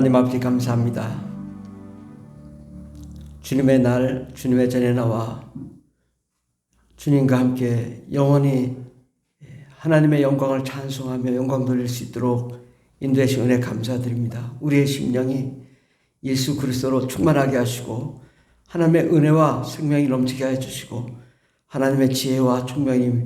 하나님 아버지 감사합니다. 주님의 날, 주님의 전에 나와 주님과 함께 영원히 하나님의 영광을 찬송하며 영광 돌릴 수 있도록 인도해 주신 은혜 감사드립니다. 우리의 심령이 예수 그리스도로 충만하게 하시고 하나님의 은혜와 생명이 넘치게 해주시고 하나님의 지혜와 총명이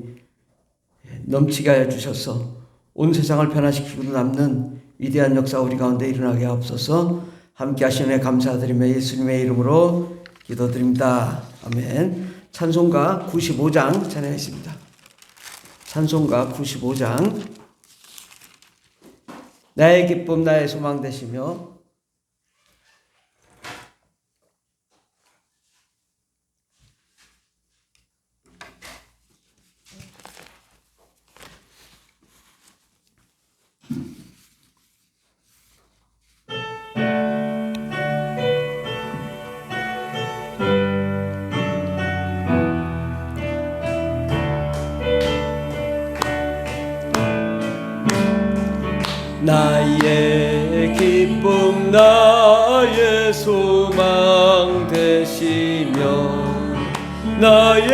넘치게 해주셔서 온 세상을 변화시키고 남는 위대한 역사 우리 가운데 일어나게 하옵소서. 함께 하시는 은혜 감사드리며 예수님의 이름으로 기도드립니다. 아멘. 찬송가 95장 찬양했습니다. 찬송가 95장. 나의 기쁨 나의 소망 되시며 나의 기쁨 나의 소망 되시며 나의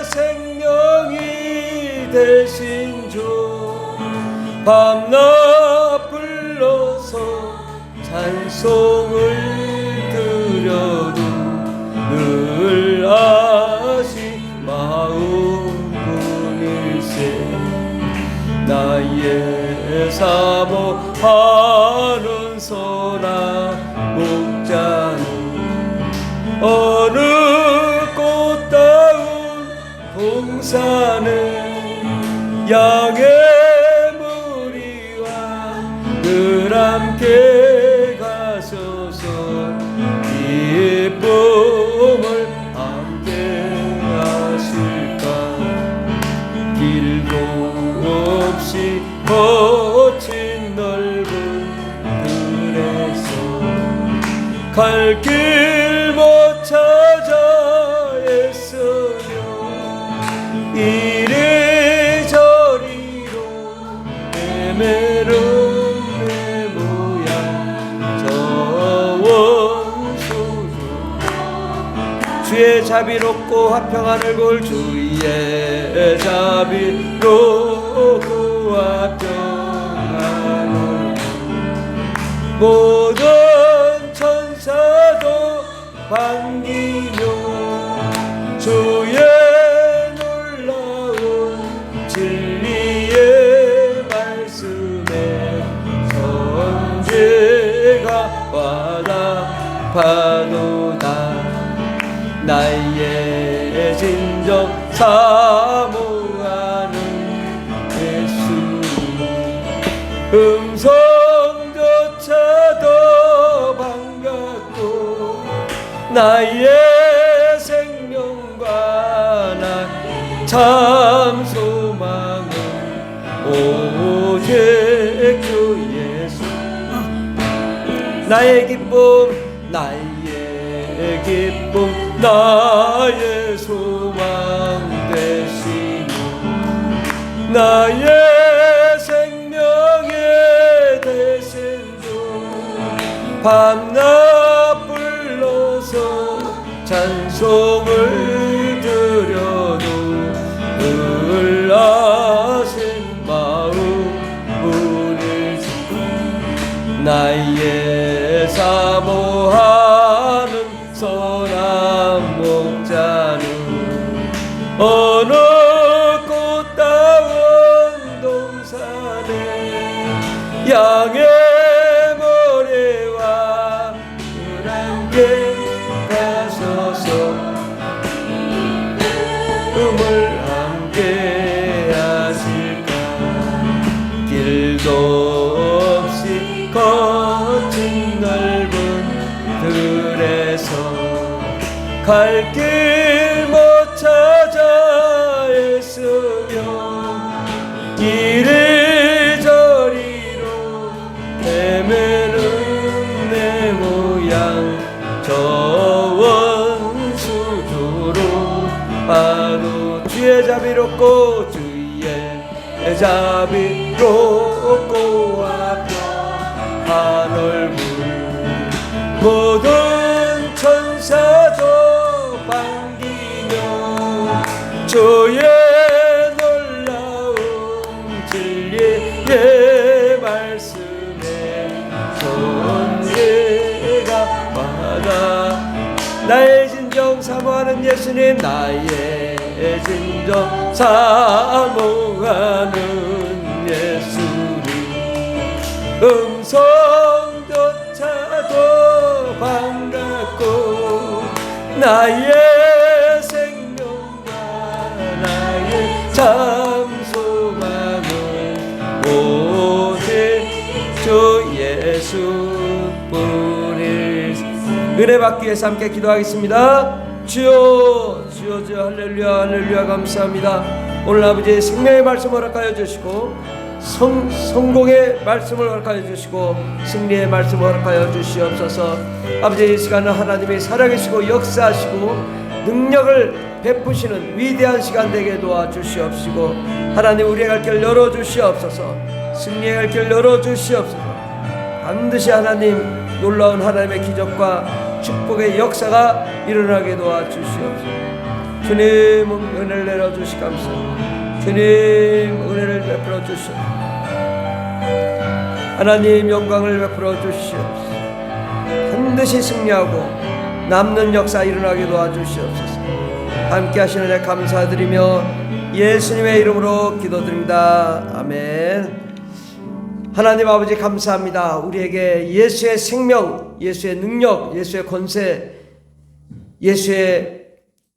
생명이 되신 주 밤낮 불러서 찬송을 드려도 늘 아시 마음뿐일세 나의 사모하는 소나 목자는 어느 꽃다운 동산에 양의 무리와 늘 함께 가셔서 기쁨을 함께 하실까. 길도 없이 거친 넓은 들에서 갈 길 못 찾아 애쓰며 이리저리로 헤매는 내 모양 저 원수도 주의 자비롭고 화평한 얼굴 주의 자비롭고 화평한 얼굴 모든 천사도 반기며 주의 놀라운 진리의 말씀에 선죄가 와닿아도다. 나의 진정 사모하는 예수님 음성조차도 반갑고 나의 생명과 나 참 소망은 오직 주 예수 나의 기쁨 나의 기쁨 나의 소망 되시고 나의 생명에 되신 주 밤낮 불러서 찬송을 드려도 늘 아신 마음뿐일 나의 사모하는 선한 목자는 어느 꽃다운 동산에 양의 모래와 늘 함께 가셔서 음을 함께 하실까. 길도 없이 거친 넓은 들에서 갈 길 못 찾아 애쓰며 이리저리로 헤매는 내 모양 저 원수조로 바로 주의 자비롭고 주의 자비롭고 화평한 얼굴 주의 놀라운 진리의 말씀에 손해가 많아. 나의 진정 사모하는 예수님, 나의 진정 사모하는 예수님, 음성조차도 반갑고 나의 생명과 나의 참소망은 오직 주 예수뿐일. 은혜 받기 위해서 함께 기도하겠습니다. 주여, 주여, 주여, 할렐루야, 할렐루야, 감사합니다. 오늘 아버지의 생명의 말씀을 허락하여 주시고 성공의 말씀을 허락하여 주시고 승리의 말씀을 허락하여 주시옵소서. 아버지, 이 시간은 하나님이 살아계시고 역사하시고 능력을 베푸시는 위대한 시간 되게 도와주시옵시고, 하나님 우리의 갈 길 열어주시옵소서. 승리의 갈 길 열어주시옵소서. 반드시 하나님 놀라운 하나님의 기적과 축복의 역사가 일어나게 도와주시옵소서. 주님 은혜를 내려주시 감사합니다. 주님 은혜를 베풀어 주시옵소서. 하나님 영광을 베풀어 주시옵소서. 반드시 승리하고 남는 역사 일어나게 도와주시옵소서. 함께 하시는 애 감사드리며 예수님의 이름으로 기도드립니다. 아멘. 하나님 아버지 감사합니다. 우리에게 예수의 생명, 예수의 능력, 예수의 권세, 예수의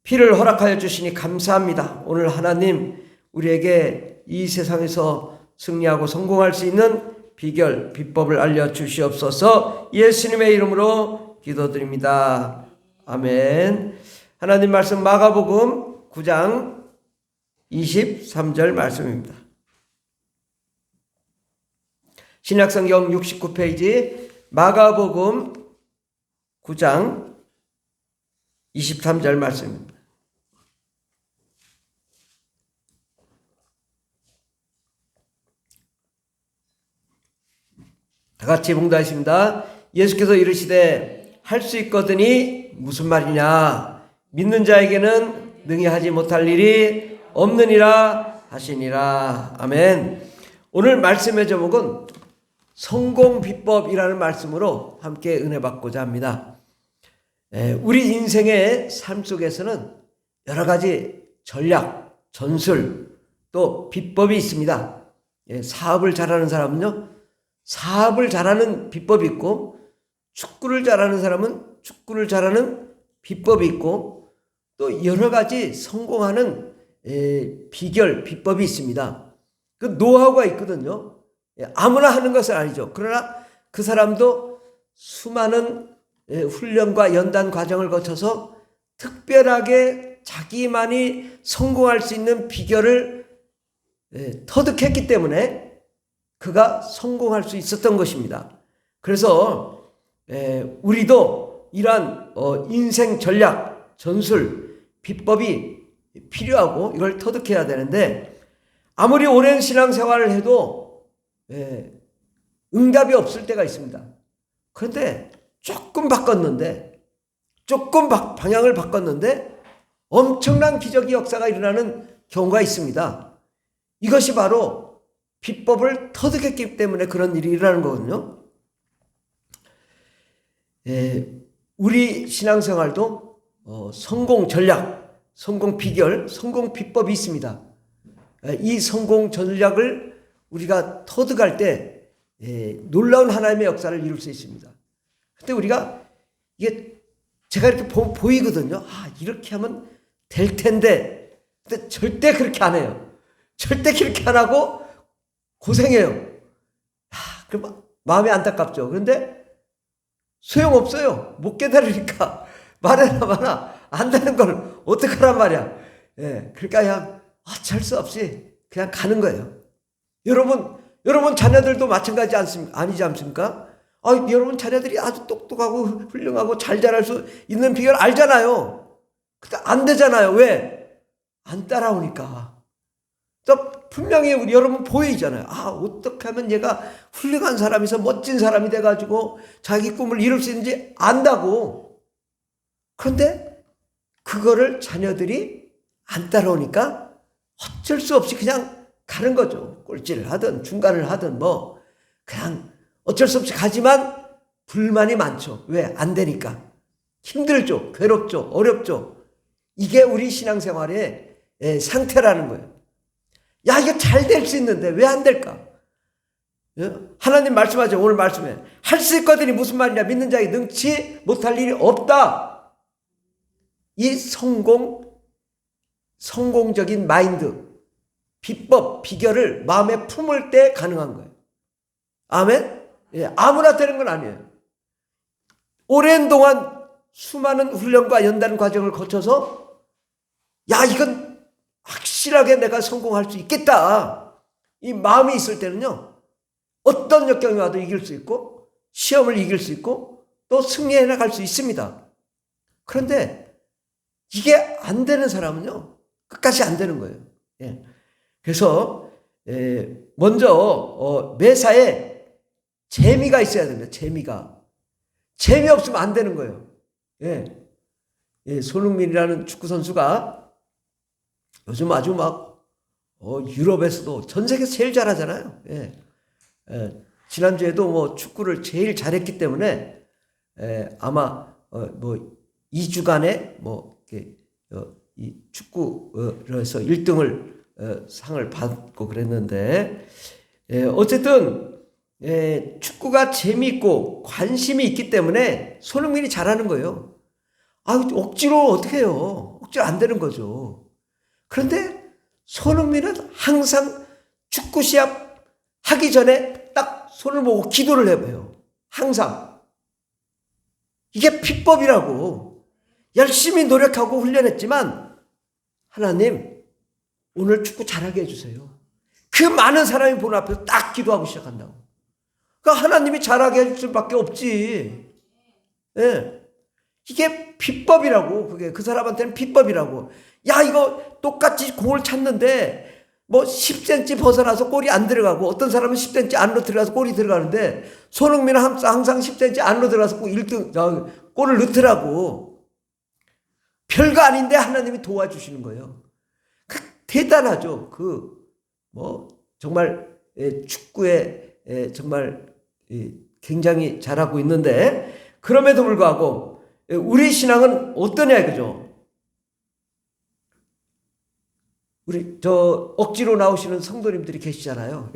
피를 허락하여 주시니 감사합니다. 오늘 하나님 우리에게 이 세상에서 승리하고 성공할 수 있는 비결, 비법을 알려주시옵소서. 예수님의 이름으로 기도드립니다. 아멘. 하나님 말씀 마가복음 9장 23절 말씀입니다. 신약성경 69페이지 마가복음 9장 23절 말씀입니다. 다같이 봉독하십니다. 예수께서 이르시되 할 수 있거든이 무슨 말이냐, 믿는 자에게는 능히 하지 못할 일이 없느니라 하시니라. 아멘. 오늘 말씀의 제목은 성공 비법이라는 말씀으로 함께 은혜 받고자 합니다. 우리 인생의 삶 속에서는 여러 가지 전략, 전술, 또 비법이 있습니다. 사업을 잘하는 사람은요, 사업을 잘하는 비법이 있고, 축구를 잘하는 사람은 축구를 잘하는 비법이 있고, 또 여러 가지 성공하는 비결, 비법이 있습니다. 그 노하우가 있거든요. 아무나 하는 것은 아니죠. 그러나 그 사람도 수많은 훈련과 연단 과정을 거쳐서 특별하게 자기만이 성공할 수 있는 비결을 터득했기 때문에 그가 성공할 수 있었던 것입니다. 그래서 우리도 이러한 인생 전략, 전술, 비법이 필요하고 이걸 터득해야 되는데, 아무리 오랜 신앙생활을 해도 응답이 없을 때가 있습니다. 그런데 조금 바꿨는데, 방향을 바꿨는데 엄청난 기적의 역사가 일어나는 경우가 있습니다. 이것이 바로 비법을 터득했기 때문에 그런 일이 일어나는 거거든요. 우리 신앙생활도 성공 전략, 성공 비결, 성공 비법이 있습니다. 이 성공 전략을 우리가 터득할 때 놀라운 하나님의 역사를 이룰 수 있습니다. 근데 우리가 이게 제가 이렇게 보이거든요. 아, 이렇게 하면 될 텐데. 근데 절대 그렇게 안 해요. 절대 그렇게 안 하고 고생해요. 그럼 마음이 안타깝죠. 그런데 소용없어요. 못 깨달으니까 말해라 마나 안 되는 걸 어떡하란 말이야. 그러니까 그냥 어쩔 수 없이 그냥 가는 거예요. 여러분 자녀들도 마찬가지 아니지 않습니까? 여러분 자녀들이 아주 똑똑하고 훌륭하고 잘 자랄 수 있는 비결 알잖아요. 근데 안 되잖아요. 왜? 안 따라오니까. 또 분명히 여러분 보이잖아요. 어떻게 하면 얘가 훌륭한 사람이서 멋진 사람이 돼가지고 자기 꿈을 이룰 수 있는지 안다고. 그런데 그거를 자녀들이 안 따라오니까 어쩔 수 없이 그냥 가는 거죠. 꼴찌를 하든 중간을 하든 뭐 그냥 어쩔 수 없이 가지만 불만이 많죠. 왜? 안 되니까. 힘들죠. 괴롭죠. 어렵죠. 이게 우리 신앙생활의 상태라는 거예요. 야, 이거 잘 될 수 있는데 왜 안 될까? 하나님 말씀하죠. 오늘 말씀에 할 수 있거든이 무슨 말이냐? 믿는 자에게 능치 못할 일이 없다. 이 성공적인 마인드, 비법, 비결을 마음에 품을 때 가능한 거예요. 아멘? 예, 아무나 되는 건 아니에요. 오랜 동안 수많은 훈련과 연단 과정을 거쳐서 야, 이건 확실하게 내가 성공할 수 있겠다. 이 마음이 있을 때는요. 어떤 역경이 와도 이길 수 있고 시험을 이길 수 있고 또 승리해 나갈 수 있습니다. 그런데 이게 안 되는 사람은요. 끝까지 안 되는 거예요. 예. 그래서 먼저 매사에 재미가 있어야 됩니다. 재미없으면 안 되는 거예요. 예. 손흥민이라는 축구 선수가 요즘 아주 막 유럽에서도 전 세계에서 제일 잘하잖아요. 예. 지난주에도 뭐 축구를 제일 잘했기 때문에 아마 뭐 2주간에 뭐 이 축구에서 1등을 상을 받고 그랬는데 어쨌든 축구가 재미있고 관심이 있기 때문에 손흥민이 잘하는 거예요. 억지로 어떻게 해요? 억지로 안 되는 거죠. 그런데 손흥민은 항상 축구 시합 하기 전에 딱 손을 모으고 기도를 해봐요. 항상. 이게 비법이라고. 열심히 노력하고 훈련했지만 하나님 오늘 축구 잘하게 해주세요. 그 많은 사람이 보는 앞에서 딱 기도하고 시작한다고. 그러니까 하나님이 잘하게 해줄 수밖에 없지. 예. 이게 비법이라고. 그게 그 사람한테는 비법이라고. 야, 이거 똑같이 공을 찼는데 뭐 10cm 벗어나서 골이 안 들어가고 어떤 사람은 10cm 안으로 들어가서 골이 들어가는데 손흥민은 항상 10cm 안으로 들어가서 1등 골을 넣더라고. 별거 아닌데 하나님이 도와주시는 거예요. 대단하죠. 정말 축구에 정말 굉장히 잘하고 있는데 그럼에도 불구하고 우리 신앙은 어떠냐 이거죠. 우리 억지로 나오시는 성도님들이 계시잖아요.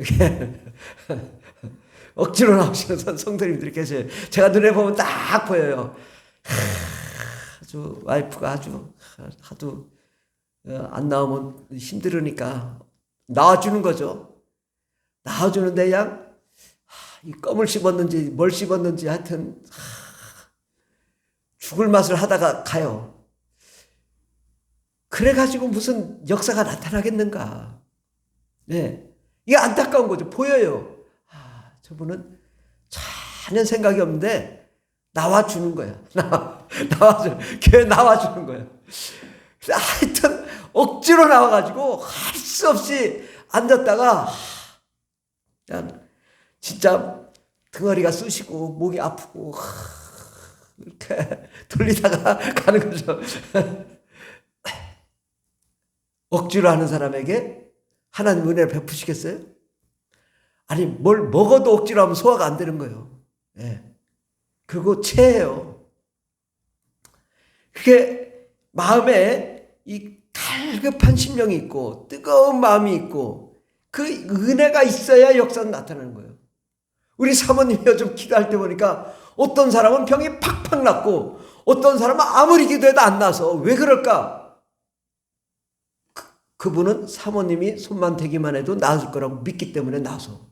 억지로 나오시는 성도님들이 계세요. 제가 눈에 보면 딱 보여요. 아주 와이프가 아주 하도 안 나오면 힘들으니까 나와주는 거죠. 나와주는데 그냥 이 껌을 씹었는지 뭘 씹었는지 하여튼 죽을 맛을 하다가 가요. 그래가지고 무슨 역사가 나타나겠는가. 네. 이게 안타까운 거죠. 보여요. 저분은 전혀 생각이 없는데 나와주는 거야. 교회 나와주는 거야. 하여튼 억지로 나와가지고 할 수 없이 앉았다가 그냥 진짜 등허리가 쑤시고 목이 아프고 이렇게 돌리다가 가는 거죠. 억지로 하는 사람에게 하나님 은혜를 베푸시겠어요? 아니 뭘 먹어도 억지로 하면 소화가 안 되는 거예요. 예. 그리고 체해요. 그게 마음에 이 갈급한 심령이 있고 뜨거운 마음이 있고 그 은혜가 있어야 역사는 나타나는 거예요. 우리 사모님이 요즘 기도할 때 보니까 어떤 사람은 병이 팍팍 났고 어떤 사람은 아무리 기도해도 안 나서 왜 그럴까? 그분은 사모님이 손만 대기만 해도 나을 거라고 믿기 때문에 나서.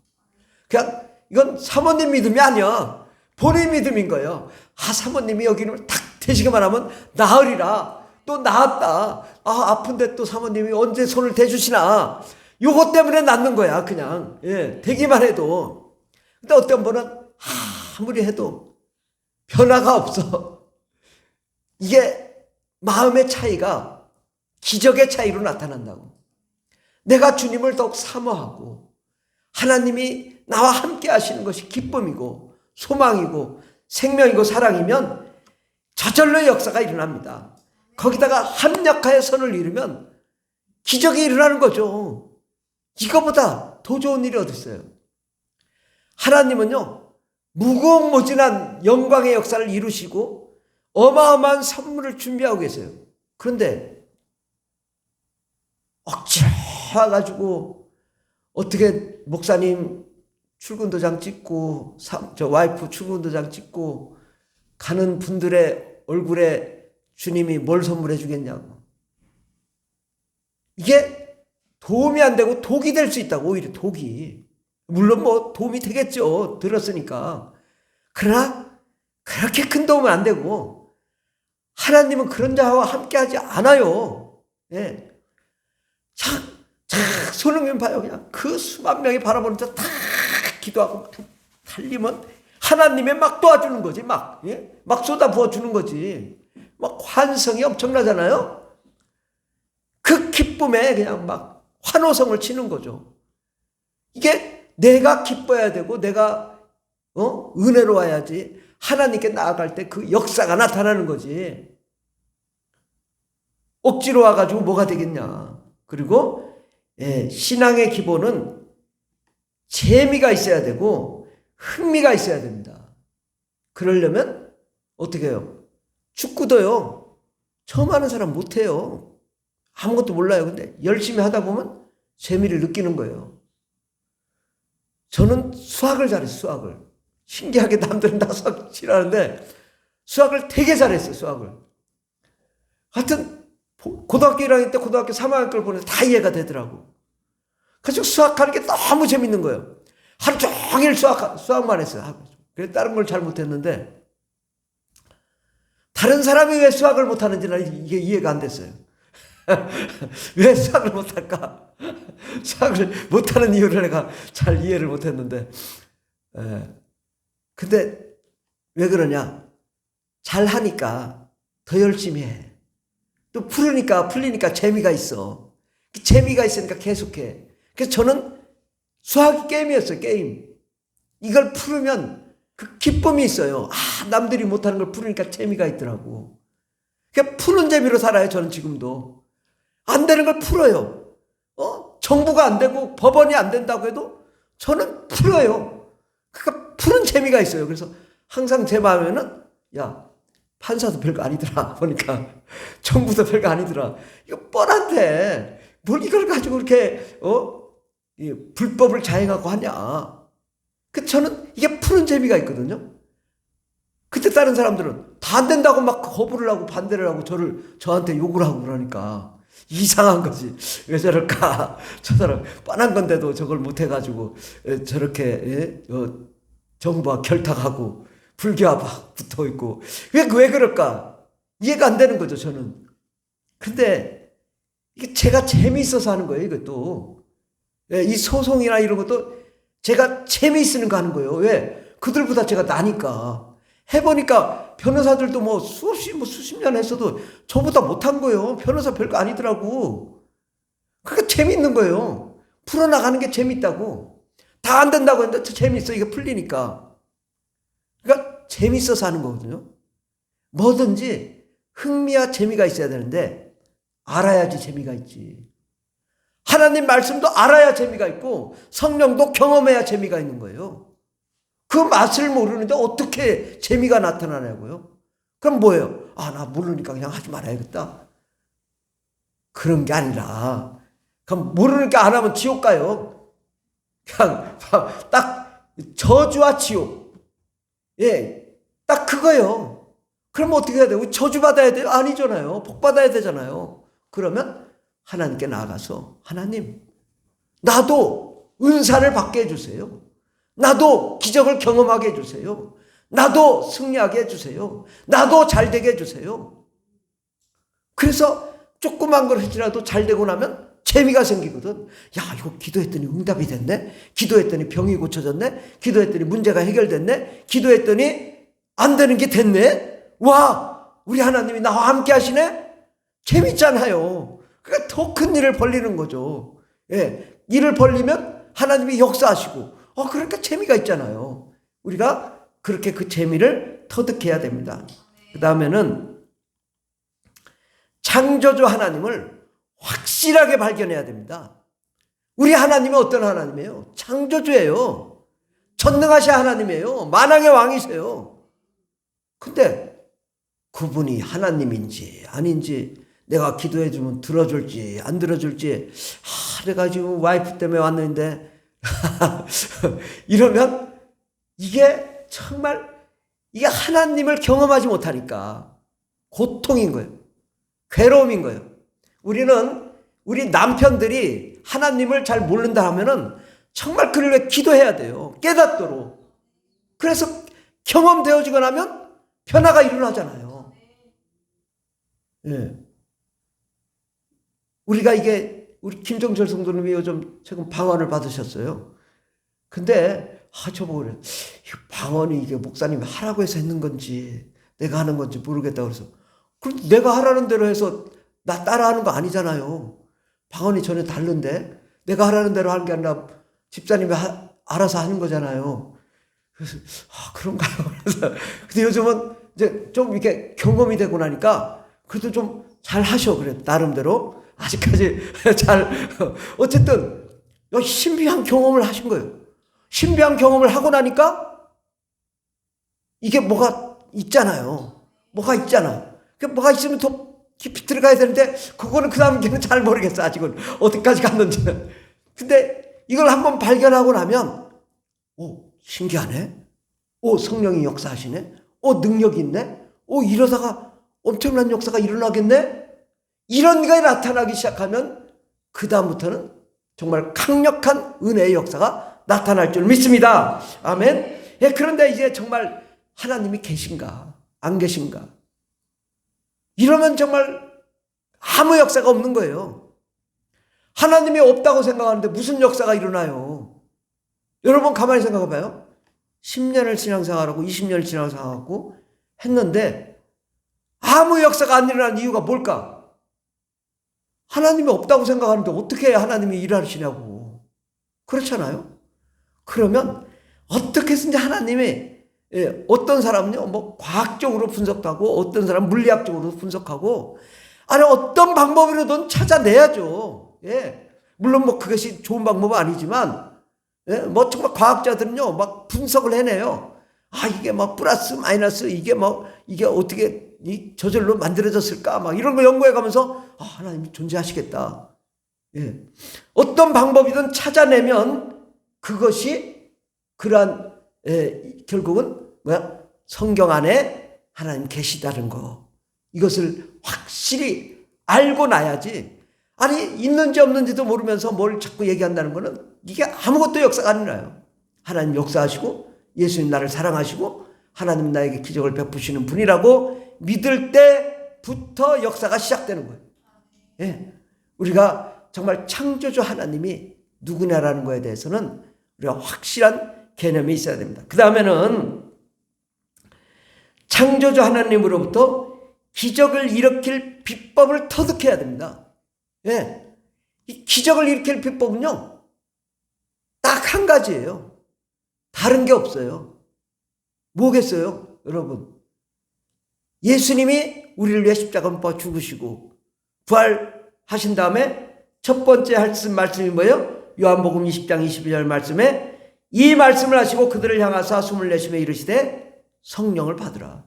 그냥 이건 사모님 믿음이 아니야. 본인 믿음인 거예요. 사모님이 여기를 탁 대시기만 하면 나으리라. 또 나았다. 아픈데 또 사모님이 언제 손을 대주시나. 요것 때문에 낫는 거야. 그냥. 예, 대기만 해도. 근데 어떤 분은 아무리 해도 변화가 없어. 이게 마음의 차이가 기적의 차이로 나타난다고. 내가 주님을 더욱 사모하고 하나님이 나와 함께 하시는 것이 기쁨이고 소망이고 생명이고 사랑이면 저절로 역사가 일어납니다. 거기다가 합력하여 선을 이루면 기적이 일어나는 거죠. 이거보다 더 좋은 일이 어디 있어요? 하나님은요, 무궁무진한 영광의 역사를 이루시고 어마어마한 선물을 준비하고 계세요. 그런데 억지로 와가지고 어떻게 목사님 출근도장 찍고 저 와이프 출근도장 찍고 가는 분들의 얼굴에 주님이 뭘 선물해 주겠냐고. 이게 도움이 안 되고 독이 될 수 있다고. 오히려 독이. 물론 뭐 도움이 되겠죠. 들었으니까. 그러나 그렇게 큰 도움은 안 되고 하나님은 그런 자와 함께하지 않아요. 예. 자, 손흥민 봐요. 그냥 그 수만 명이 바라보는 자 다 기도하고 막 달리면 하나님이 막 도와주는 거지. 막, 예? 막 쏟아 부어주는 거지. 막 환성이 엄청나잖아요. 그 기쁨에 그냥 막 환호성을 치는 거죠. 이게 내가 기뻐야 되고 내가 은혜로워야지 하나님께 나아갈 때 그 역사가 나타나는 거지. 억지로 와가지고 뭐가 되겠냐. 그리고 신앙의 기본은 재미가 있어야 되고 흥미가 있어야 됩니다. 그러려면 어떻게 해요? 축구도요. 처음 하는 사람 못해요. 아무것도 몰라요. 근데 열심히 하다 보면 재미를 느끼는 거예요. 저는 수학을 잘했어요. 수학을. 신기하게 남들은 다 수학 싫어하는데 수학을 되게 잘했어요. 수학을. 하여튼 고등학교 1학년 때 고등학교 3학년 걸 보내서 다 이해가 되더라고. 그래서 수학하는 게 너무 재밌는 거예요. 하루 종일 수학만 했어요. 그래서 다른 걸 잘 못했는데 다른 사람이 왜 수학을 못하는지는 이게 이해가 안 됐어요. 왜 수학을 못할까? 수학을 못하는 이유를 내가 잘 이해를 못했는데 근데 왜 그러냐? 잘하니까 더 열심히 해. 또 풀리니까 재미가 있어. 재미가 있으니까 계속해. 그래서 저는 수학이 게임이었어요. 게임. 이걸 풀으면 그 기쁨이 있어요. 남들이 못하는 걸 풀으니까 재미가 있더라고. 그러니까 푸는 재미로 살아요. 저는 지금도. 안 되는 걸 풀어요. 정부가 안 되고 법원이 안 된다고 해도 저는 풀어요. 그러니까 푸는 재미가 있어요. 그래서 항상 제 마음에는 야, 판사도 별거 아니더라. 보니까 정부도 별거 아니더라. 이거 뻔한데 뭘 이걸 가지고 이렇게 불법을 자행하고 하냐. 저는 이게 푸는 재미가 있거든요. 그때 다른 사람들은 다 안 된다고 막 거부를 하고 반대를 하고 저한테 욕을 하고 그러니까 이상한 거지. 왜 저럴까? 저 사람 뻔한 건데도 저걸 못 해가지고 저렇게 정부와 결탁하고 불교와 막 붙어 있고 왜 그럴까? 이해가 안 되는 거죠. 저는. 근데 이게 제가 재미있어서 하는 거예요. 이것도. 이 소송이나 이런 것도 제가 재미있는 거 하는 거예요. 왜? 그들보다 제가 나니까. 해보니까 변호사들도 뭐 수십 년 했어도 저보다 못한 거예요. 변호사 별거 아니더라고. 그러니까 재미있는 거예요. 풀어나가는 게 재밌다고. 다 안 된다고 했는데 재밌어. 이게 풀리니까. 그러니까 재밌어서 하는 거거든요. 뭐든지 흥미와 재미가 있어야 되는데 알아야지 재미가 있지. 하나님 말씀도 알아야 재미가 있고 성령도 경험해야 재미가 있는 거예요. 그 맛을 모르는데 어떻게 재미가 나타나냐고요? 그럼 뭐예요? 나 모르니까 그냥 하지 말아야겠다. 그런 게 아니라 그럼 모르니까 안 하면 지옥 가요. 그냥 딱 저주와 지옥. 딱 그거예요. 그럼 어떻게 해야 돼요? 저주받아야 돼요? 아니잖아요. 복받아야 되잖아요. 그러면 하나님께 나아가서 하나님 나도 은사를 받게 해주세요. 나도 기적을 경험하게 해주세요. 나도 승리하게 해주세요. 나도 잘되게 해주세요. 그래서 조그만 걸 할지라도 잘되고 나면 재미가 생기거든. 야, 이거 기도했더니 응답이 됐네. 기도했더니 병이 고쳐졌네. 기도했더니 문제가 해결됐네. 기도했더니 안 되는 게 됐네. 와, 우리 하나님이 나와 함께 하시네. 재밌잖아요. 그러니까 더 큰 일을 벌리는 거죠. 일을 벌리면 하나님이 역사하시고 그러니까 재미가 있잖아요. 우리가 그렇게 그 재미를 터득해야 됩니다. 그 다음에는 창조주 하나님을 확실하게 발견해야 됩니다. 우리 하나님은 어떤 하나님이에요? 창조주예요. 전능하신 하나님이에요. 만왕의 왕이세요. 근데 그분이 하나님인지 아닌지, 내가 기도해주면 들어줄지 안 들어줄지, 내가 지금 와이프 때문에 왔는데 이러면 이게 정말, 이게 하나님을 경험하지 못하니까 고통인 거예요. 괴로움인 거예요. 우리 남편들이 하나님을 잘 모른다 하면은 정말 그를 위해 기도해야 돼요. 깨닫도록. 그래서 경험되어지고 나면 변화가 일어나잖아요. 예. 우리 김정철 성도님이 요즘 최근 방언을 받으셨어요. 근데, 저보고 그래. 방언이 이게 목사님이 하라고 해서 했는 건지, 내가 하는 건지 모르겠다 그래서. 그럼 내가 하라는 대로 해서 나 따라하는 거 아니잖아요. 방언이 전혀 다른데, 내가 하라는 대로 하는 게 아니라 집사님이 알아서 하는 거잖아요. 그래서, 그런가요? 그래서, 근데 요즘은 이제 좀 이렇게 경험이 되고 나니까 그래도 좀 잘 하셔. 그래. 나름대로. 아직까지 어쨌든, 신비한 경험을 하신 거예요. 신비한 경험을 하고 나니까 이게 뭐가 있잖아요. 뭐가 있으면 더 깊이 들어가야 되는데, 그거는 그 다음에는 잘 모르겠어. 아직은 어디까지 갔는지는. 근데 이걸 한번 발견하고 나면, 신기하네. 성령이 역사하시네. 능력이 있네. 이러다가 엄청난 역사가 일어나겠네. 이런 게 나타나기 시작하면 그 다음부터는 정말 강력한 은혜의 역사가 나타날 줄 믿습니다. 아멘. 그런데 이제 정말 하나님이 계신가 안 계신가, 이러면 정말 아무 역사가 없는 거예요. 하나님이 없다고 생각하는데 무슨 역사가 일어나요? 여러분 가만히 생각해 봐요. 10년을 신앙생활하고 20년을 신앙생활하고 했는데 아무 역사가 안 일어나는 이유가 뭘까? 하나님이 없다고 생각하는데 어떻게 하나님이 일하시냐고. 그렇잖아요. 그러면 어떻게 해서든지 하나님이, 어떤 사람은요 과학적으로 분석도 하고, 어떤 사람은 물리학적으로 분석하고, 어떤 방법으로든 찾아내야죠. 물론 그것이 좋은 방법은 아니지만, 정말 과학자들은요 막 분석을 해내요. 이게 플러스 마이너스, 이게 어떻게 저절로 만들어졌을까, 이런 거 연구해 가면서 하나님이 존재하시겠다. 어떤 방법이든 찾아내면 그것이 그러한, 결국은 성경 안에 하나님 계시다는 거, 이것을 확실히 알고 나야지. 있는지 없는지도 모르면서 뭘 자꾸 얘기한다는 거는 이게 아무것도 역사가 안 일어나요. 하나님 역사하시고, 예수님 나를 사랑하시고, 하나님 나에게 기적을 베푸시는 분이라고 믿을 때부터 역사가 시작되는 거예요. 우리가 정말 창조주 하나님이 누구냐라는 거에 대해서는 우리가 확실한 개념이 있어야 됩니다. 그 다음에는 창조주 하나님으로부터 기적을 일으킬 비법을 터득해야 됩니다. 이 기적을 일으킬 비법은요 딱 한 가지예요. 다른 게 없어요. 뭐겠어요, 여러분? 예수님이 우리를 위해 십자가 못 박아 죽으시고 부활하신 다음에 첫 번째 하신 말씀이 뭐예요? 요한복음 20장 22절 말씀에 이 말씀을 하시고 그들을 향하사 숨을 내쉬며 이르시되 성령을 받으라.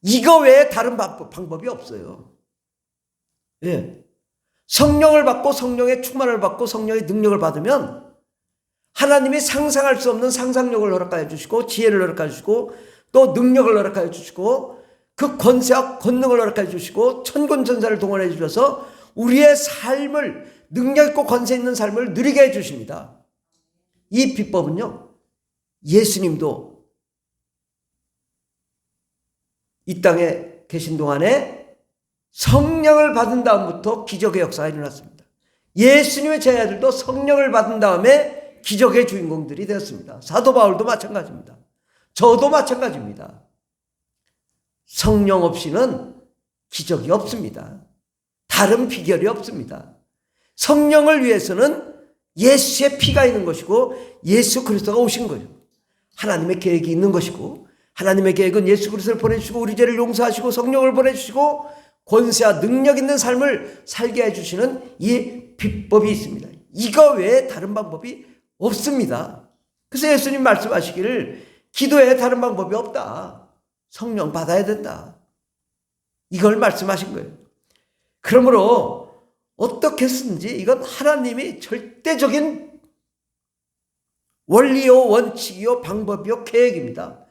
이거 외에 다른 방법이 없어요. 성령을 받고 성령의 충만을 받고 성령의 능력을 받으면 하나님이 상상할 수 없는 상상력을 허락하여 주시고, 지혜를 허락하여 주시고, 또 능력을 허락하여 주시고, 그 권세와 권능을 허락하여 주시고, 천군천사를 동원해 주셔서 우리의 삶을, 능력 있고 권세 있는 삶을 누리게 해 주십니다. 이 비법은요 예수님도 이 땅에 계신 동안에 성령을 받은 다음부터 기적의 역사가 일어났습니다. 예수님의 제자들도 성령을 받은 다음에 기적의 주인공들이 되었습니다. 사도 바울도 마찬가지입니다. 저도 마찬가지입니다. 성령 없이는 기적이 없습니다. 다른 비결이 없습니다. 성령을 위해서는 예수의 피가 있는 것이고 예수 그리스도가 오신 거죠. 하나님의 계획이 있는 것이고, 하나님의 계획은 예수 그리스도를 보내주시고 우리 죄를 용서하시고 성령을 보내주시고 권세와 능력 있는 삶을 살게 해주시는 이 비법이 있습니다. 이거 외에 다른 방법이 없습니다. 그래서 예수님 말씀하시기를 기도에 다른 방법이 없다. 성령 받아야 된다. 이걸 말씀하신 거예요. 그러므로 어떻게 쓰든지 이건 하나님이 절대적인 원리요, 원칙이요, 방법이요, 계획입니다.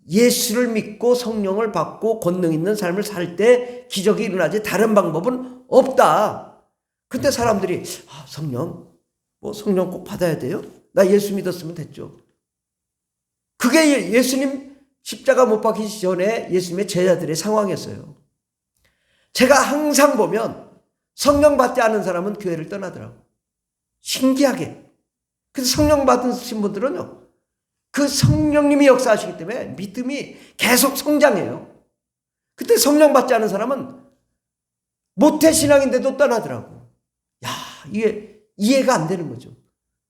예수를 믿고 성령을 받고 권능 있는 삶을 살 때 기적이 일어나지 다른 방법은 없다. 근데 사람들이 성령 꼭 받아야 돼요? 나 예수 믿었으면 됐죠. 그게 예수님 십자가 못 박히기 전에 예수님의 제자들의 상황이었어요. 제가 항상 보면 성령 받지 않은 사람은 교회를 떠나더라고. 신기하게. 그래서 성령 받으신 분들은요, 그 성령님이 역사하시기 때문에 믿음이 계속 성장해요. 그때 성령 받지 않은 사람은 모태신앙인데도 떠나더라고. 이게 이해가 안 되는 거죠.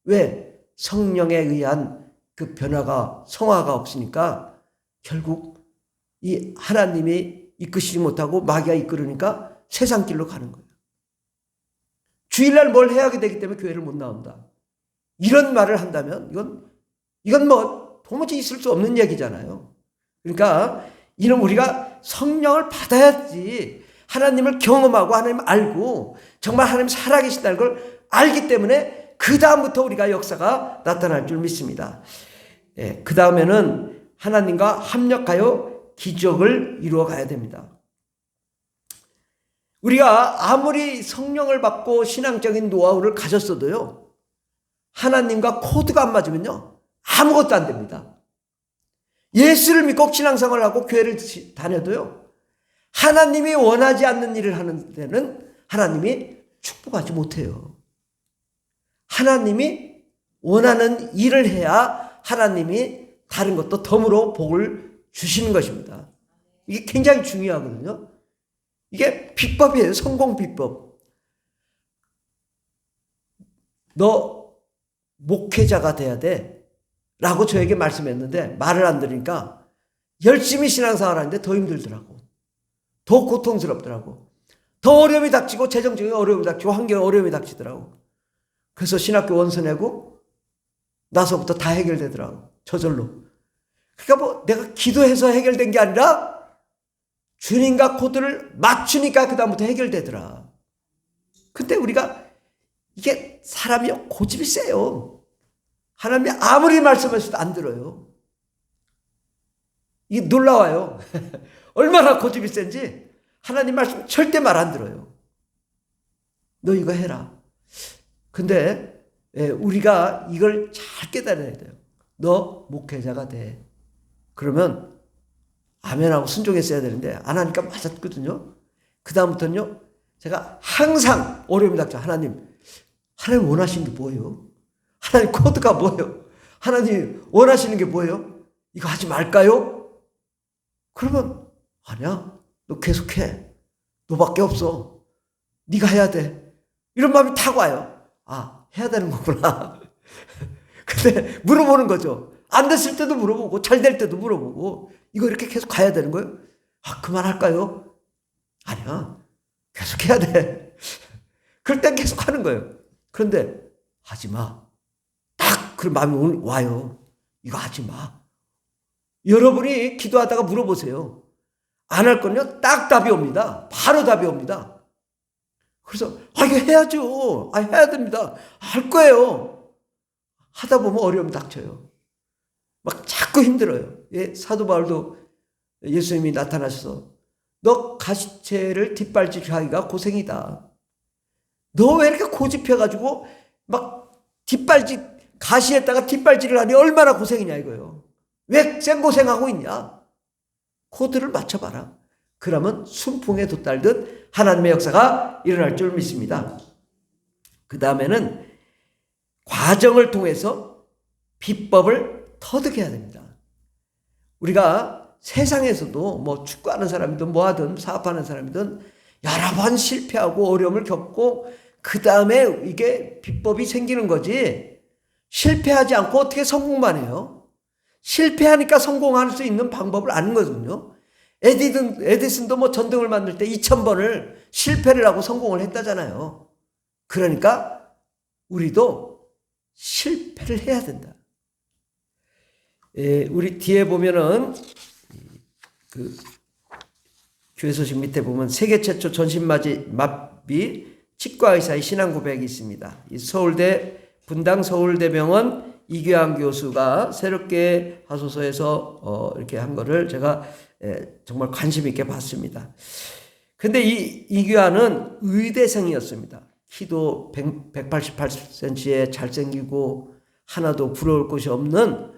왜? 성령에 의한 그 변화가, 성화가 없으니까 결국 이 하나님이 이끄시지 못하고 마귀가 이끌으니까 세상 길로 가는 거예요. 주일날 뭘 해야 하게 되기 때문에 교회를 못 나온다. 이런 말을 한다면 이건 도무지 있을 수 없는 얘기잖아요. 그러니까 이는 우리가 성령을 받아야지 하나님을 경험하고 하나님을 알고 정말 하나님 살아계신다는 걸 알기 때문에 그 다음부터 우리가 역사가 나타날 줄 믿습니다. 그 다음에는 하나님과 합력하여 기적을 이루어 가야 됩니다. 우리가 아무리 성령을 받고 신앙적인 노하우를 가졌어도요, 하나님과 코드가 안 맞으면요, 아무것도 안 됩니다. 예수를 믿고 신앙생활을 하고 교회를 다녀도요, 하나님이 원하지 않는 일을 하는 데는 하나님이 축복하지 못해요. 하나님이 원하는 일을 해야 하나님이 다른 것도 덤으로 복을 주시는 것입니다. 이게 굉장히 중요하거든요. 이게 비법이에요. 성공 비법. 너 목회자가 돼야 돼 라고 저에게 말씀했는데 말을 안 들으니까 열심히 신앙생활 하는데 더 힘들더라고. 더 고통스럽더라고. 더 어려움이 닥치고 재정적인 어려움이 닥치고 환경에 어려움이 닥치더라고. 그래서 신학교 원서 내고 나서부터 다 해결되더라고. 저절로. 그러니까 내가 기도해서 해결된 게 아니라 주님과 코드를 맞추니까 그 다음부터 해결되더라. 근데 우리가 이게 사람이 고집이 세요. 하나님이 아무리 말씀하셔도 안 들어요. 이게 놀라워요. 얼마나 고집이 센지 하나님 말씀 절대 말 안 들어요. 너 이거 해라. 근데 우리가 이걸 잘 깨달아야 돼요. 너 목회자가 돼. 그러면 아멘하고 순종했어야 되는데 안 하니까 맞았거든요. 그 다음부터는요, 제가 항상 어려움이 닥쳐. 하나님 원하시는 게 뭐예요? 하나님 코드가 뭐예요? 하나님 원하시는 게 뭐예요? 이거 하지 말까요? 그러면 아니야, 너 계속해. 너밖에 없어. 네가 해야 돼. 이런 마음이 탁 와요. 해야 되는 거구나. 근데 물어보는 거죠. 안 됐을 때도 물어보고 잘 될 때도 물어보고 이거 이렇게 계속 가야 되는 거예요? 그만할까요? 아니야, 계속 해야 돼. 그럴 땐 계속 하는 거예요. 그런데 하지 마. 딱 그런 마음이 와요. 이거 하지 마. 여러분이 기도하다가 물어보세요. 안 할 건요, 딱 답이 옵니다. 바로 답이 옵니다. 그래서 이거 해야죠. 해야 됩니다. 할 거예요. 하다 보면 어려움이 닥쳐요. 막 자꾸 힘들어요. 사도 바울도 예수님이 나타나셔서 너 가시체를 뒷발질하기가 고생이다. 너 왜 이렇게 고집해가지고 막 가시에다가 뒷발질을 하니 얼마나 고생이냐 이거예요. 왜 생고생하고 있냐? 코드를 맞춰봐라. 그러면 순풍에 돛달듯 하나님의 역사가 일어날 줄 믿습니다. 그 다음에는 과정을 통해서 비법을 터득해야 됩니다. 우리가 세상에서도 축구하는 사람이든 뭐하든 사업하는 사람이든 여러 번 실패하고 어려움을 겪고 그 다음에 이게 비법이 생기는 거지, 실패하지 않고 어떻게 성공만 해요? 실패하니까 성공할 수 있는 방법을 아는 거거든요. 에디슨도 뭐 전등을 만들 때 2000번을 실패를 하고 성공을 했다잖아요. 그러니까 우리도 실패를 해야 된다. 우리 뒤에 보면은 그 교회 소식 밑에 보면 세계 최초 전신마비 치과의사의 신앙 고백이 있습니다. 이 서울대 분당 서울대병원 이규환 교수가 새롭게 하소서에서 이렇게 한 거를 제가 정말 관심 있게 봤습니다. 근데 이 이규환은 의대생이었습니다. 키도 188cm에 잘생기고 하나도 부러울 것이 없는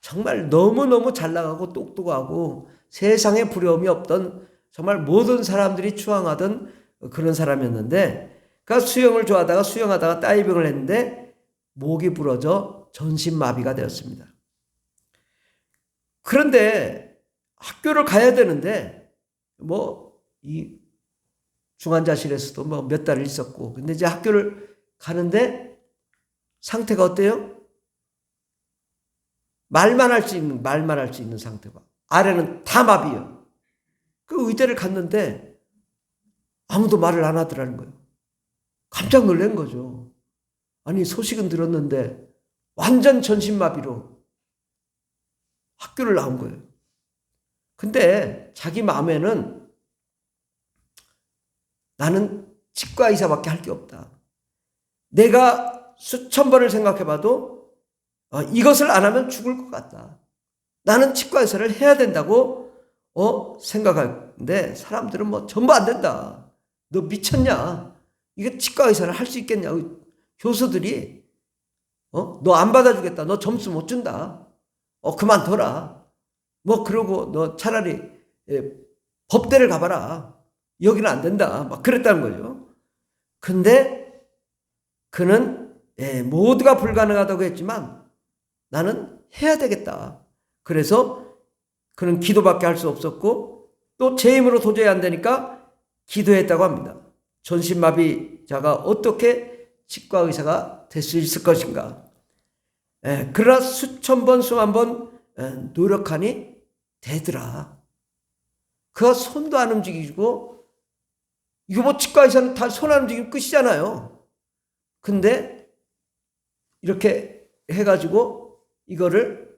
정말 너무너무 잘 나가고 똑똑하고 세상에 부러움이 없던 정말 모든 사람들이 추앙하던 그런 사람이었는데, 그러니까 수영을 좋아하다가 수영하다가 다이빙을 했는데 목이 부러져 전신마비가 되었습니다. 그런데 학교를 가야 되는데 이 중환자실에서도 몇 달을 있었고, 근데 이제 학교를 가는데 상태가 어때요? 말만 할 수 있는 상태가. 아래는 다 마비예요. 그 의대를 갔는데 아무도 말을 안 하더라는 거예요. 깜짝 놀란 거죠. 아니, 소식은 들었는데 완전 전신마비로 학교를 나온 거예요. 근데 자기 마음에는 나는 치과 의사밖에 할 게 없다. 내가 수천 번을 생각해봐도 이것을 안 하면 죽을 것 같다. 나는 치과 의사를 해야 된다고 생각하는데 사람들은 전부 안 된다. 너 미쳤냐? 이게 치과 의사를 할 수 있겠냐? 교수들이 너 안 받아주겠다. 너 점수 못 준다. 그만둬라. 그러고 너 차라리 법대를 가봐라. 여기는 안 된다. 막 그랬다는 거죠. 근데 그는 모두가 불가능하다고 했지만 나는 해야 되겠다. 그래서 그는 기도밖에 할 수 없었고, 또 제 힘으로 도저히 안 되니까 기도했다고 합니다. 전신마비자가 어떻게 치과 의사가 될 수 있을 것인가. 그러나 수천 번 수만 번 노력하니 되더라. 그가 손도 안 움직이고, 이거 치과 의사는 다 손 안 움직이면 끝이잖아요. 근데 이렇게 해가지고 이거를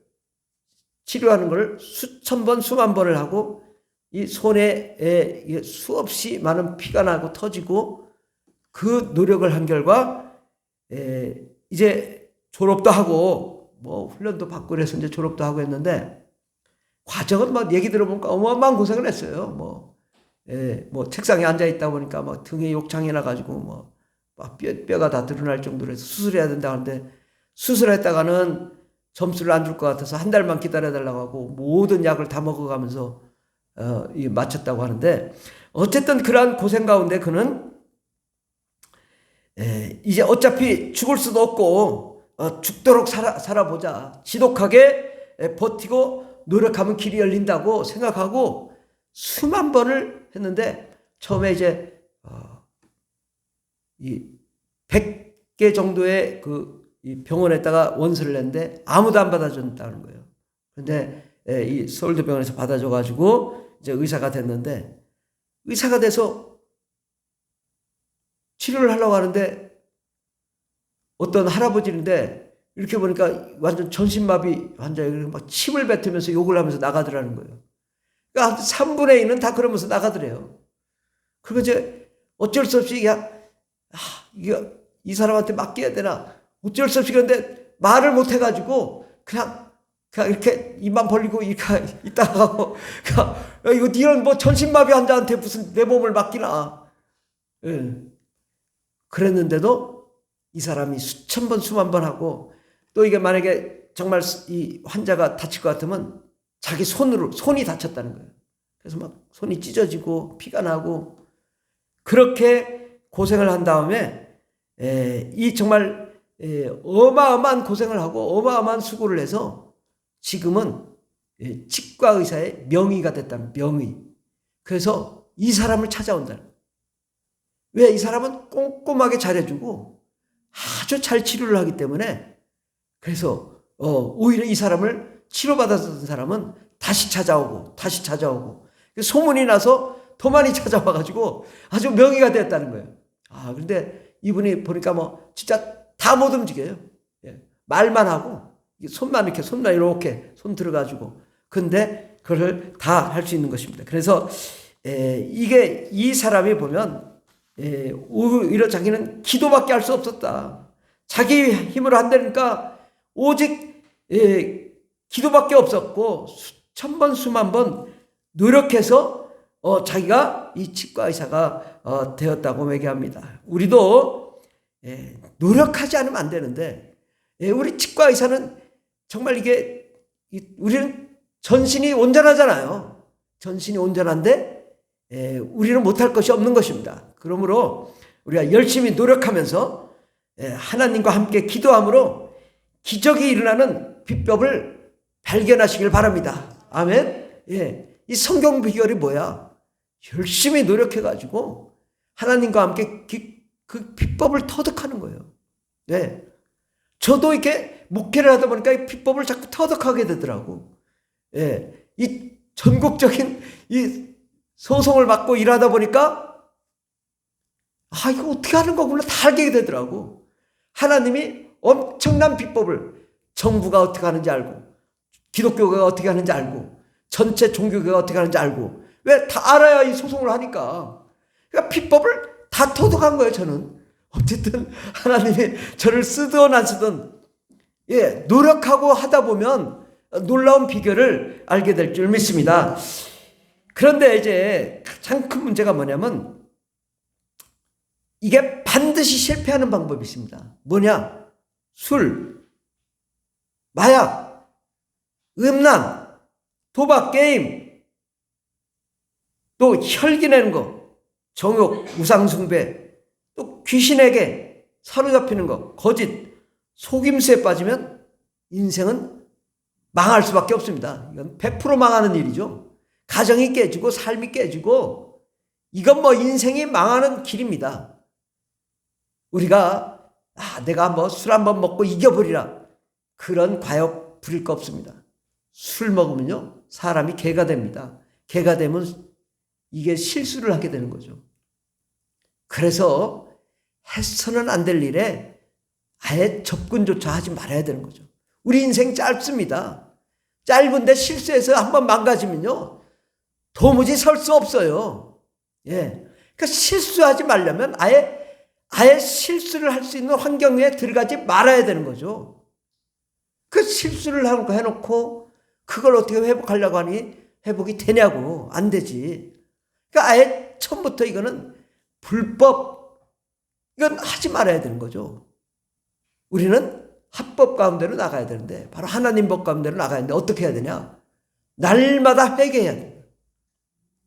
치료하는 걸 수천 번 수만 번을 하고, 이 손에 수없이 많은 피가 나고 터지고, 그 노력을 한 결과 이제 졸업도 하고 훈련도 받고 그래서 이제 졸업도 하고 했는데, 과정은 얘기 들어보니까 어마어마한 고생을 했어요. 책상에 앉아 있다 보니까 등에 욕창이 나가지고 뼈가 다 드러날 정도로 해서 수술해야 된다 하는데, 수술했다가는 점수를 안 줄 것 같아서 한 달만 기다려달라고 하고 모든 약을 다 먹어가면서 마쳤다고 하는데, 어쨌든 그러한 고생 가운데 그는 이제 어차피 죽을 수도 없고 죽도록 살아보자. 지독하게 버티고 노력하면 길이 열린다고 생각하고 수만 번을 했는데, 처음에 이제 이 100개 정도의 이 병원에다가 원서를 냈는데 아무도 안 받아준다는 거예요. 근데 이 서울대병원에서 받아줘가지고 이제 의사가 됐는데, 의사가 돼서 치료를 하려고 하는데 어떤 할아버지인데 이렇게 보니까 완전 전신마비 환자예요. 막 침을 뱉으면서 욕을 하면서 나가더라는 거예요. 그러니까 3분의 2는 다 그러면서 나가더래요. 그리고 이제 어쩔 수 없이 이 사람한테 맡겨야 되나 어쩔 수 없이, 그런데 말을 못 해가지고 그냥 이렇게 입만 벌리고 이렇게 있다가 하고, 이거 니는 전신마비 환자한테 무슨 내 몸을 맡기나. 그랬는데도 이 사람이 수천 번 수만 번 하고, 또 이게 만약에 정말 이 환자가 다칠 것 같으면 자기 손이 다쳤다는 거예요. 그래서 손이 찢어지고 피가 나고, 그렇게 고생을 한 다음에 이 정말 어마어마한 고생을 하고 어마어마한 수고를 해서 지금은 치과 의사의 명의가 됐다는, 명의. 그래서 이 사람을 찾아온다는. 왜? 이 사람은 꼼꼼하게 잘해주고 아주 잘 치료를 하기 때문에. 그래서 오히려 이 사람을 치료받았던 사람은 다시 찾아오고 소문이 나서 더 많이 찾아와가지고 아주 명의가 됐다는 거예요. 그런데 이분이 보니까 뭐 진짜 다 못 움직여요. 말만 하고 손만 이렇게 손 들어가지고. 근데 그걸 다 할 수 있는 것입니다. 그래서 이게 이 사람이 보면 오히려 자기는 기도밖에 할 수 없었다. 자기 힘으로 한다니까 오직 기도밖에 없었고 수천 번 수만 번 노력해서 자기가 이 치과 의사가 되었다고 얘기합니다. 우리도 노력하지 않으면 안 되는데 우리 치과 의사는 정말 우리는 전신이 온전하잖아요. 전신이 온전한데 우리는 못할 것이 없는 것입니다. 그러므로 우리가 열심히 노력하면서 하나님과 함께 기도함으로 기적이 일어나는 비법을 발견하시길 바랍니다. 아멘. 이 성경 비결이 뭐야? 열심히 노력해가지고 하나님과 함께 그 비법을 터득하는 거예요. 저도 이렇게 목회를 하다 보니까 이 비법을 자꾸 터득하게 되더라고. 이 전국적인 이 소송을 맡고 일하다 보니까 이거 어떻게 하는 거구나 다 알게 되더라고. 하나님이 엄청난 비법을 정부가 어떻게 하는지 알고 기독교가 어떻게 하는지 알고 전체 종교가 어떻게 하는지 알고 왜 다 알아야 이 소송을 하니까. 그러니까 비법을 다 터득한 거예요. 저는 어쨌든 하나님이 저를 쓰든 안 쓰든 노력하고 하다 보면 놀라운 비결을 알게 될 줄 믿습니다. 그런데 이제 가장 큰 문제가 뭐냐면 이게 반드시 실패하는 방법이 있습니다. 뭐냐? 술, 마약, 음란, 도박, 게임, 또 혈기 내는 거, 정욕, 우상숭배, 또 귀신에게 사로잡히는 거, 거짓, 속임수에 빠지면 인생은 망할 수밖에 없습니다. 이건 100% 망하는 일이죠. 가정이 깨지고 삶이 깨지고 이건 뭐 인생이 망하는 길입니다. 우리가 내가 뭐 술 한번 먹고 이겨버리라 그런 과욕 부릴 거 없습니다. 술 먹으면요 사람이 개가 됩니다. 개가 되면 이게 실수를 하게 되는 거죠. 그래서 해서는 안 될 일에 아예 접근조차 하지 말아야 되는 거죠. 우리 인생 짧습니다. 짧은데 실수해서 한번 망가지면요 도무지 설 수 없어요. 그러니까 실수하지 말려면 아예 실수를 할 수 있는 환경에 들어가지 말아야 되는 거죠. 그 실수를 해놓고 그걸 어떻게 회복하려고 하니 회복이 되냐고. 안 되지. 그러니까 아예 처음부터 이거는 불법, 이건 하지 말아야 되는 거죠. 우리는 합법 가운데로 나가야 되는데 바로 하나님 법 가운데로 나가야 되는데 어떻게 해야 되냐? 날마다 회개해야 돼요.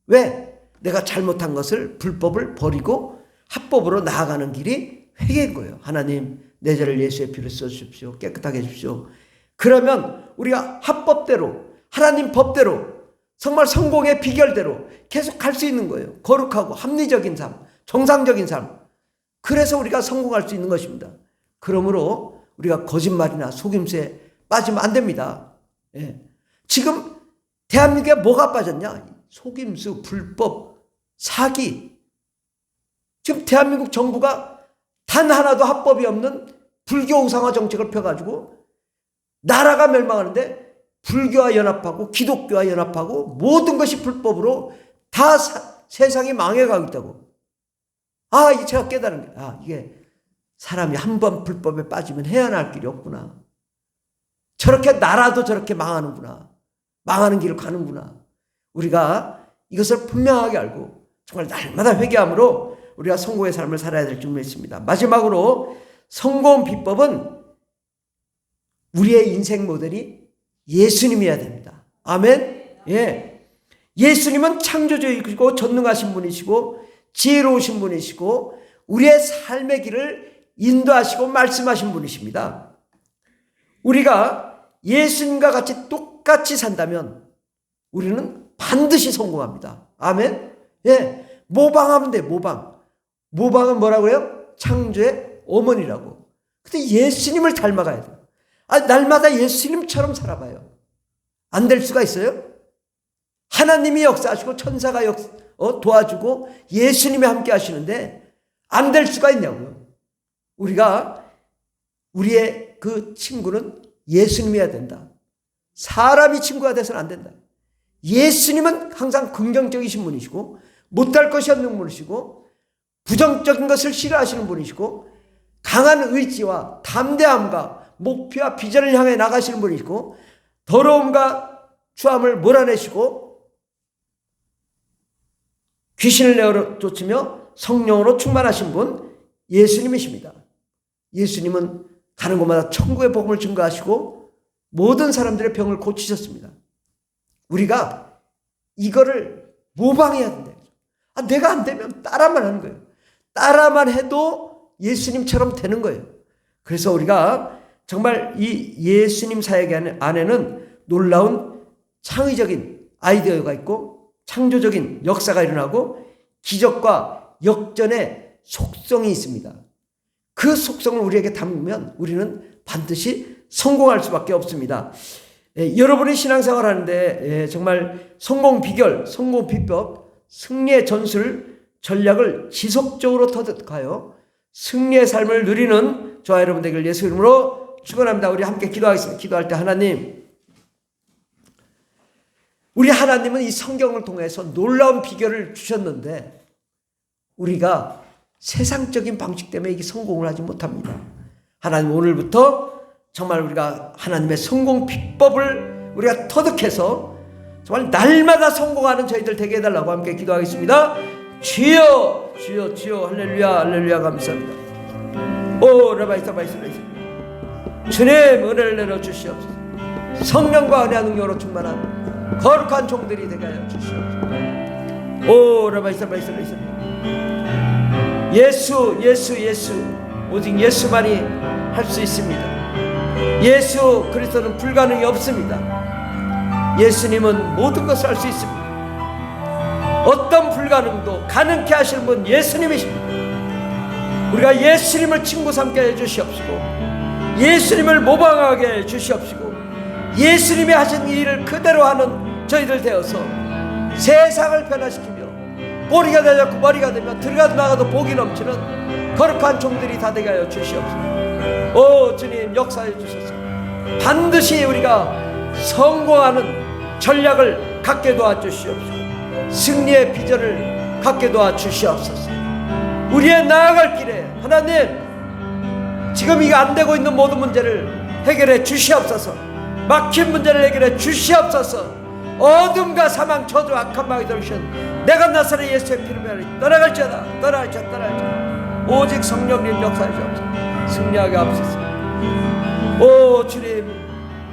왜? 내가 잘못한 것을 불법을 버리고 합법으로 나아가는 길이 회개인 거예요. 하나님 내 죄를 예수의 피로 써주십시오. 깨끗하게 해주십시오. 그러면 우리가 합법대로 하나님 법대로 정말 성공의 비결대로 계속 갈 수 있는 거예요. 거룩하고 합리적인 삶, 정상적인 삶. 그래서 우리가 성공할 수 있는 것입니다. 그러므로 우리가 거짓말이나 속임수에 빠지면 안 됩니다. 지금 대한민국에 뭐가 빠졌냐? 속임수, 불법, 사기. 지금 대한민국 정부가 단 하나도 합법이 없는 불교 우상화 정책을 펴가지고 나라가 멸망하는데 불교와 연합하고 기독교와 연합하고 모든 것이 불법으로 다 세상이 망해가고 있다고. 이제 제가 깨달은 게 이게 사람이 한 번 불법에 빠지면 헤어날 길이 없구나. 저렇게 나라도 저렇게 망하는구나. 망하는 길을 가는구나. 우리가 이것을 분명하게 알고 정말 날마다 회개함으로 우리가 성공의 삶을 살아야 될 줄 믿습니다. 마지막으로 성공 비법은 우리의 인생 모델이 예수님이어야 됩니다. 아멘. 예수님은 창조주이시고 전능하신 분이시고 지혜로우신 분이시고 우리의 삶의 길을 인도하시고 말씀하신 분이십니다. 우리가 예수님과 같이 똑같이 산다면 우리는 반드시 성공합니다. 아멘. 모방하면 돼. 모방은 뭐라고요? 창조의 어머니라고. 근데 예수님을 닮아가야 돼요. 날마다 예수님처럼 살아봐요. 안 될 수가 있어요? 하나님이 역사하시고 천사가 도와주고 예수님이 함께 하시는데 안 될 수가 있냐고요. 우리의 그 친구는 예수님이어야 된다. 사람이 친구가 돼서는 안 된다. 예수님은 항상 긍정적이신 분이시고 못할 것이 없는 분이시고 부정적인 것을 싫어하시는 분이시고 강한 의지와 담대함과 목표와 비전을 향해 나가시는 분이시고 더러움과 추함을 몰아내시고 귀신을 내어 쫓으며 성령으로 충만하신 분 예수님이십니다. 예수님은 가는 곳마다 천국의 복음을 증거하시고 모든 사람들의 병을 고치셨습니다. 우리가 이거를 모방해야 된다. 내가 안 되면 따라만 하는 거예요. 따라만 해도 예수님처럼 되는 거예요. 그래서 우리가 정말 이 예수님 사역 안에는 놀라운 창의적인 아이디어가 있고 창조적인 역사가 일어나고 기적과 역전의 속성이 있습니다. 그 속성을 우리에게 담으면 우리는 반드시 성공할 수밖에 없습니다. 여러분이 신앙생활 하는데 정말 성공 비결, 성공 비법, 승리의 전술, 전략을 지속적으로 터득하여 승리의 삶을 누리는 저와 여러분 되길 예수 이름으로 축원합니다. 우리 함께 기도하겠습니다. 기도할 때 우리 하나님은 이 성경을 통해서 놀라운 비결을 주셨는데 우리가 세상적인 방식 때문에 이게 성공을 하지 못합니다. 하나님 오늘부터 정말 우리가 하나님의 성공 비법을 우리가 터득해서 정말 날마다 성공하는 저희들 되게 해달라고 함께 기도하겠습니다. 주여 주여 주여 할렐루야 할렐루야 감사합니다. 오 라바이사바이스라이스 주님 은혜를 내려주시옵소서. 성령과 은혜와 능력으로 충만한 거룩한 종들이 되게 하여 주시옵소서. 오 라바이사바이스라이스 예수 오직 예수만이 할 수 있습니다. 예수 그리스도는 불가능이 없습니다. 예수님은 모든 것을 할 수 있습니다. 어떤 불가능도 가능케 하시는 분 예수님이십니다. 우리가 예수님을 친구 삼게 해주시옵시고 예수님을 모방하게 해주시옵시고 예수님이 하신 일을 그대로 하는 저희들 되어서 세상을 변화시키며 꼬리가 되었고 머리가 되며 들어가도 나가도 복이 넘치는 거룩한 종들이 다 되게 하여 주시옵소서. 오 주님 역사해 주소서. 반드시 우리가 성공하는 전략을 갖게 도와주시옵소서. 승리의 비전을 갖게 도와주시옵소서. 우리의 나아갈 길에 하나님 지금 이거 안 되고 있는 모든 문제를 해결해 주시옵소서. 막힌 문제를 해결해 주시옵소서. 어둠과 사망 저주 악한 마귀 들으신 내가 나사렛 예수의 피로 떠나갈지어다 떠나갈지어다 오직 성령님 역사해 주옵소서. 승리하게 하옵소서. 오 주님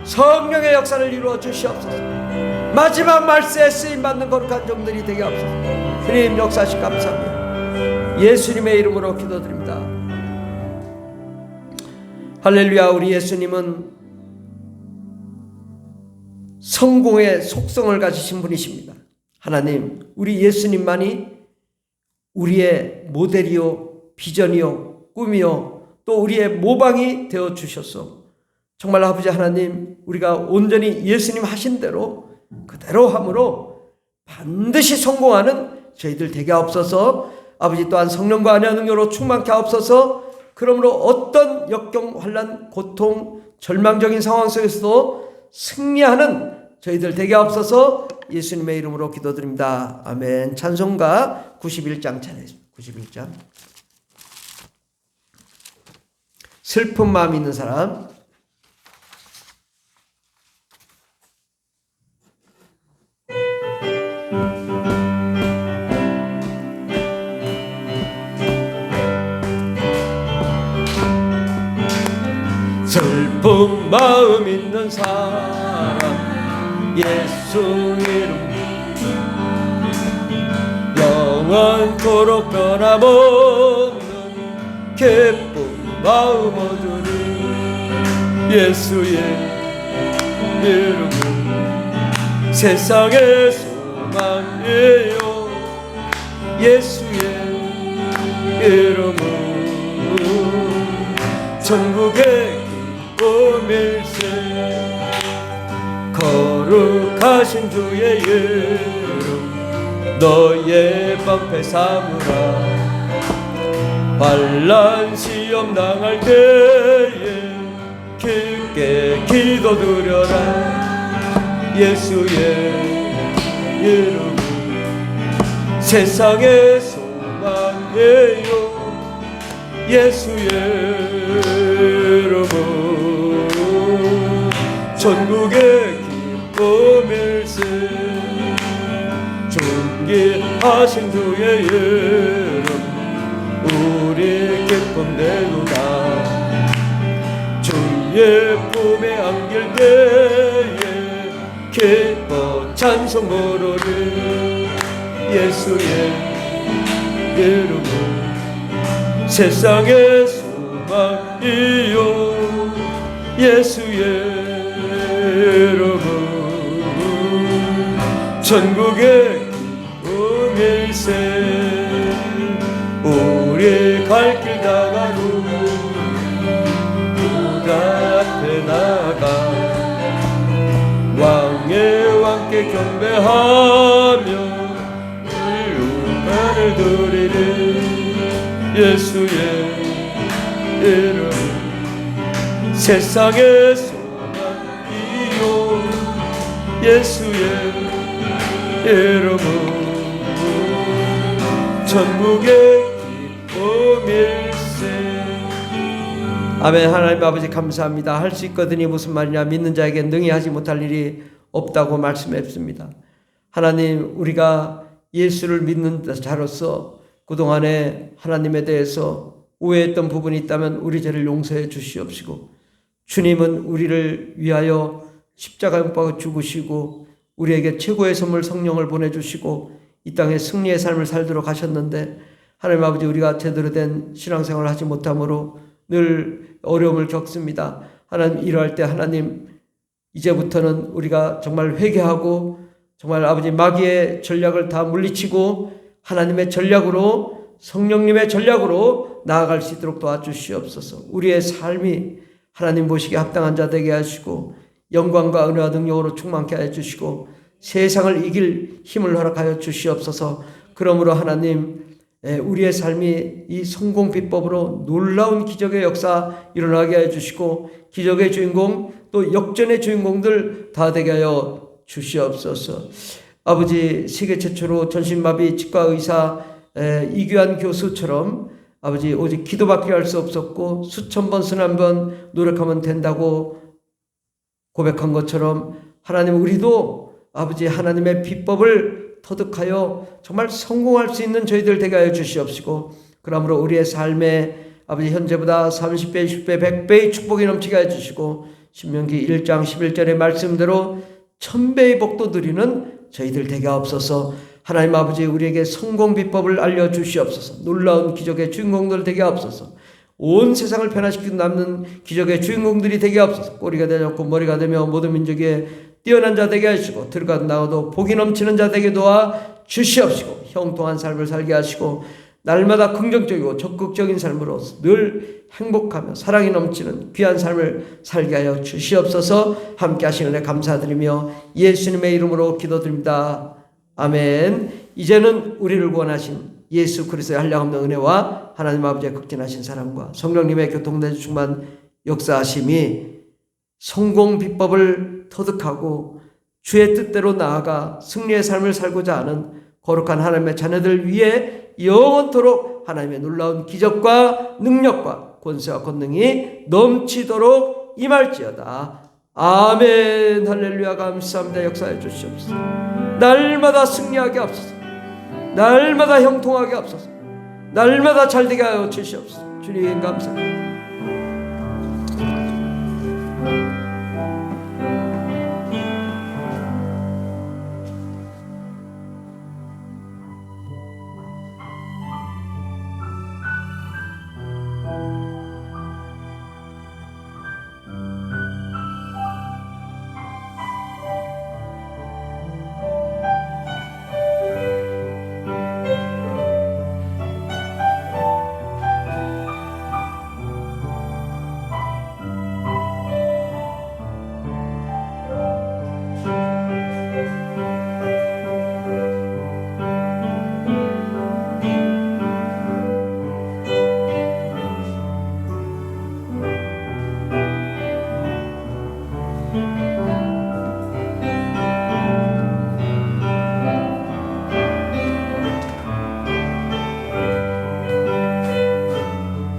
성령의 역사를 이루어 주시옵소서. 마지막 말세에 쓰임받는 거룩한 종들이 되게 하옵소서. 주님 역사하시 감사합니다. 예수님의 이름으로 기도드립니다. 할렐루야. 우리 예수님은 성공의 속성을 가지신 분이십니다. 하나님 우리 예수님만이 우리의 모델이요 비전이요 꿈이요 또 우리의 모방이 되어 주셔서 정말 아버지 하나님 우리가 온전히 예수님 하신 대로 그대로 함으로 반드시 성공하는 저희들 되게 하옵소서. 아버지 또한 성령과 은혜와 능력으로 충만케 하옵소서. 그러므로 어떤 역경 환난 고통 절망적인 상황 속에서도 승리하는 저희들 되게 하옵소서. 예수님의 이름으로 기도드립니다. 아멘. 찬송가 91장 찬양했습니다. 91장 슬픈 마음 있는 사람 슬픈 마음 있는 사람 예수 이름 영원토록 변함없는 기쁨 마음 얻으니 예수의 이름은 세상의 소망이에요. 예수의 이름은 천국의 기쁨일세. 거룩한 하신 주의 이름 너의 방패 삼으라. 환난 시험 당할 때에 깊게 기도드려라. 예수의 이름 세상의 소망이에요. 예수의 이름은 전국의 기쁨일세. 존귀하신 주의 이름 우리 기쁨 되도다. 주의 품에 안길 때에 기뻐 찬송 부르리. 예수의 이름은 세상의 소망이요. 예수의 이름은 전국의 기쁨일세. 우리 갈 길 다가루 부자 앞에 나가 왕의 왕께 경배하며 은혜를 드리리. 예수의 이름 세상의 소망이요. 예수의 이름은 전국의 기쁨일세. 아멘. 하나님 아버지 감사합니다. 할 수 있거든이 무슨 말이냐. 믿는 자에게 능히 하지 못할 일이 없다고 말씀했습니다. 하나님, 우리가 예수를 믿는 자로서 그동안에 하나님에 대해서 오해했던 부분이 있다면 우리 죄를 용서해 주시옵시고, 주님은 우리를 위하여 십자가에 못 박아 죽으시고 우리에게 최고의 선물 성령을 보내주시고 이 땅에 승리의 삶을 살도록 하셨는데, 하나님 아버지, 우리가 제대로 된 신앙생활을 하지 못함으로 늘 어려움을 겪습니다. 하나님, 이러할 때 하나님, 이제부터는 우리가 정말 회개하고 정말 아버지 마귀의 전략을 다 물리치고 하나님의 전략으로, 성령님의 전략으로 나아갈 수 있도록 도와주시옵소서. 우리의 삶이 하나님 보시기에 합당한 자 되게 하시고 영광과 은혜와 능력으로 충만케 하여 주시고 세상을 이길 힘을 허락하여 주시옵소서. 그러므로 하나님, 우리의 삶이 이 성공 비법으로 놀라운 기적의 역사 일어나게 하여 주시고 기적의 주인공 또 역전의 주인공들 다 되게 하여 주시옵소서. 아버지, 세계 최초로 전신마비 치과의사 이규환 교수처럼 아버지, 오직 기도밖에 할 수 없었고 수천 번 수만 번 노력하면 된다고 고백한 것처럼 하나님, 우리도 아버지 하나님의 비법을 터득하여 정말 성공할 수 있는 저희들 되게 하여 주시옵시고, 그러므로 우리의 삶에 아버지 현재보다 30배, 60배, 100배의 축복이 넘치게 하여 주시고 신명기 1장 11절의 말씀대로 1000배의 복도 누리는 저희들 되게 하옵소서. 하나님 아버지, 우리에게 성공 비법을 알려주시옵소서. 놀라운 기적의 주인공들 되게 하옵소서. 온 세상을 변화시키고 남는 기적의 주인공들이 되게 하옵소서. 꼬리가 되었고 머리가 되며 모든 민족에 뛰어난 자 되게 하시고 들어가도 나와도 복이 넘치는 자 되게 도와 주시옵시고 형통한 삶을 살게 하시고 날마다 긍정적이고 적극적인 삶으로 늘 행복하며 사랑이 넘치는 귀한 삶을 살게 하여 주시옵소서. 함께 하시는 은혜 감사드리며 예수님의 이름으로 기도드립니다. 아멘. 이제는 우리를 구원하신 예수 그리스도의 한량없는 은혜와 하나님 아버지의 극진하신 사랑과 성령님의 교통된 충만 역사하심이 성공 비법을 터득하고 주의 뜻대로 나아가 승리의 삶을 살고자 하는 거룩한 하나님의 자녀들 위해 영원토록 하나님의 놀라운 기적과 능력과 권세와 권능이 넘치도록 임할지어다. 아멘. 할렐루야. 감사합니다. 역사해 주시옵소서. 날마다 승리하게 하옵소서. 날마다 형통하게 하옵소서. 날마다 잘되게 하여 주시옵소서. 주님 감사합니다.